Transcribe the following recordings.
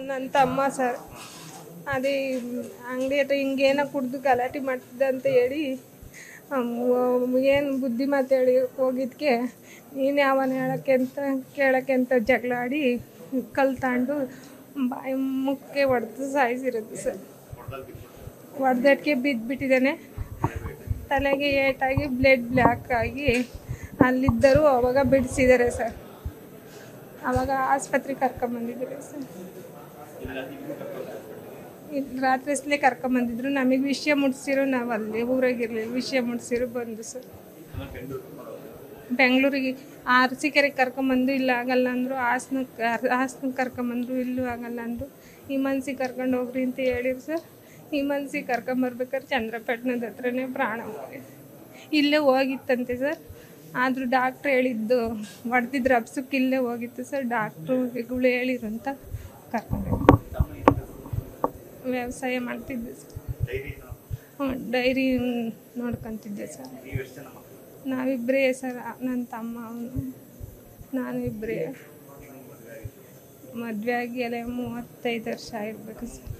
ನನ್ನ ತಮ್ಮ ಸರ್. ಅದೇ ಅಂಗಡಿ ಹತ್ರ ಹಿಂಗೇನೋ ಕುಡ್ದು ಗಲಾಟೆ ಮಾಡ್ತಿದ್ದ ಅಂತ ಹೇಳಿ ಏನು ಬುದ್ಧಿ ಮಾತು ಹೇಳಿ ಹೋಗಿದ್ದಕ್ಕೆ ನೀನು ಯಾವನ ಕೇಳೋಕ್ಕೆ ಅಂತ ಜಗಳ ಆಡಿ ಕಲ್ಲು ತಗೊಂಡು ಬಾಯಿ ಮುಕ್ಕೆ ಹೊಡೆದು ಸಾಯಿಸಿರೋದು ಸರ್. ಹೊಡೆದಕ್ಕೆ ಬಿದ್ದುಬಿಟ್ಟಿದ್ದಾನೆ. ತಲೆಗೆ ಏಟಾಗಿ ಬ್ಲಡ್ ಬ್ಲ್ಯಾಕ್ ಆಗಿ ಅಲ್ಲಿದ್ದರು. ಅವಾಗ ಬಿಡಿಸಿದ್ದಾರೆ ಸರ್. ಆವಾಗ ಆಸ್ಪತ್ರೆಗೆ ಕರ್ಕೊಂಬಂದಿದ್ದಾರೆ ಸರ್. ರಾತ್ರಿಸ್ಲೇ ಕರ್ಕೊಂಬಂದಿದ್ರು. ನಮಗೆ ವಿಷಯ ಮುಟ್ಸಿರೋ ನಾವು ಅಲ್ಲಿ ಊರಾಗಿರಲಿಲ್ಲ. ವಿಷಯ ಮುಟ್ಸಿರೋ ಬಂದು ಸರ್ ಬೆಂಗಳೂರಿಗೆ ಅರಸೀಕೆರೆಗೆ ಕರ್ಕೊಂಬಂದು ಇಲ್ಲ ಆಗಲ್ಲ ಅಂದರು. ಹಾಸನಕ್ಕೆ ಕರ್ಕೊಂಬಂದರು, ಇಲ್ಲೂ ಆಗಲ್ಲ ಅಂದರು. ಈ ಮನ್ಸಿಗೆ ಕರ್ಕೊಂಡು ಹೋಗ್ರಿ ಅಂತ ಹೇಳಿದ್ರು ಸರ್. ಈ ಮನ್ಸಿಗೆ ಕರ್ಕೊಂಬರ್ಬೇಕಾದ್ರೆ ಚಂದ್ರಪಟ್ಟಣದ ಹತ್ರನೇ ಪ್ರಾಣ ಇಲ್ಲೇ ಹೋಗಿತ್ತಂತೆ ಸರ್. ಆದರೂ ಡಾಕ್ಟ್ರು ಹೇಳಿದ್ದು ಹೊಡೆದಿದ್ರು ಅಪ್ಸಕ್ಕೆ ಇಲ್ಲೇ ಹೋಗಿತ್ತು ಸರ್. ಡಾಕ್ಟ್ರುಗಳು ಹೇಳಿರು ಅಂತ ಕರ್ಕೊಂಡು ವ್ಯವಸಾಯ ಮಾಡ್ತಿದ್ದೆ ಸರ್. ಡೈರಿ ನೋಡ್ಕೊತಿದ್ದೆ ಸರ್. ನಾವಿಬ್ಬರೇ ಸರ್. ನನ್ನ ತಮ್ಮ ಅವನು ನಾನು ಇಬ್ಬರೇ. ಮದುವೆ ಆಗಿ ಎಲ್ಲ 35 ವರ್ಷ ಆಗಿರ್ಬೇಕು ಸರ್.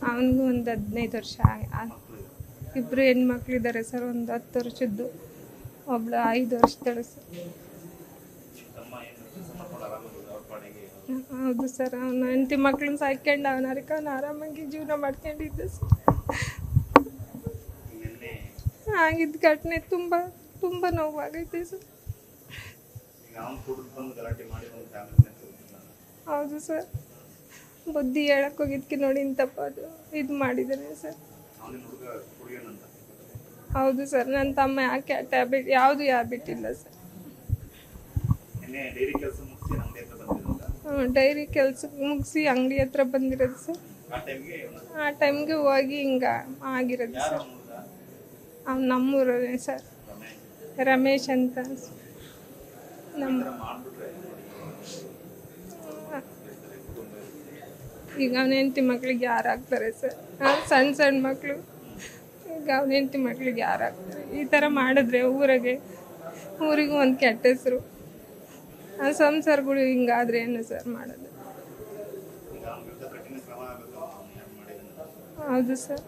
ಅವನಿಗೂ ಒಂದು 15 ವರ್ಷ. ಇಬ್ಬರು ಹೆಣ್ಮಕ್ಳಿದ್ದಾರೆ ಸರ್. ಒಂದು 10 ವರ್ಷದ್ದು, ಒಬ್ಳು 5 ವರ್ಷದಳು ಸರ್. ಹೌದು ಸರ್. ಅವನು ಹೆಂಡತಿ ಮಕ್ಳನ್ನ ಸಾಯ್ಕೊಂಡು ಅವನ ಆರಾಮಾಗಿ ಜೀವನ ಮಾಡ್ಕೊಂಡಿದ್ದೆ ಸರ್. ಆಗಿದ್ದ ಘಟನೆ ತುಂಬ ನೋವಾಗೈತೆ ಸರ್. ಹೌದು ಸರ್. ಬುದ್ಧಿ ಹೇಳಕ್ಕೆ ಹೋಗಿದ್ದಕ್ಕೆ ನೋಡಿ ಇಂತಪ್ಪ ಇದು ಮಾಡಿದ್ದಾನೆ ಸರ್. ಹೌದು ಸರ್. ನನ್ನ ತಮ್ಮ ಯಾಕೆ ಟ್ಯಾಬ್ಲೆಟ್ ಯಾವುದು ಹ್ಯಾಬಿಟ್ ಇಲ್ಲ ಸರ್. ಡೈರಿ ಕೆಲಸಕ್ಕೆ ಮುಗಿಸಿ ಅಂಗಡಿ ಹತ್ರ ಬಂದಿರೋದು ಸರ್. ಆ ಟೈಮ್ಗೆ ಹೋಗಿ ಹಿಂಗೆ ಆಗಿರೋದು ಸರ್. ಅವ್ನು ನಮ್ಮೂರೇ ಸರ್. ರಮೇಶ್ ಅಂತ ನಮ್ಮ. ಈಗ ಅವನ ಹೆಂಡತಿ ಮಕ್ಳಿಗೆ ಯಾರು ಆಗ್ತಾರೆ ಸರ್? ಸಣ್ಣ ಮಕ್ಕಳು. ಈಗ ಅವನ ಹೆಂಡತಿ ಮಕ್ಳಿಗೆ ಯಾರು ಆಗ್ತಾರೆ? ಈ ಥರ ಮಾಡಿದ್ರೆ ಊರಿಗೂ ಒಂದು ಕೆಟ್ಟ ಹೆಸರು. ಆ ಸಂಸಾರಗಳು ಹಿಂಗಾದ್ರೆ ಏನು ಸರ್ ಮಾಡೋದು? ಹೌದು ಸರ್.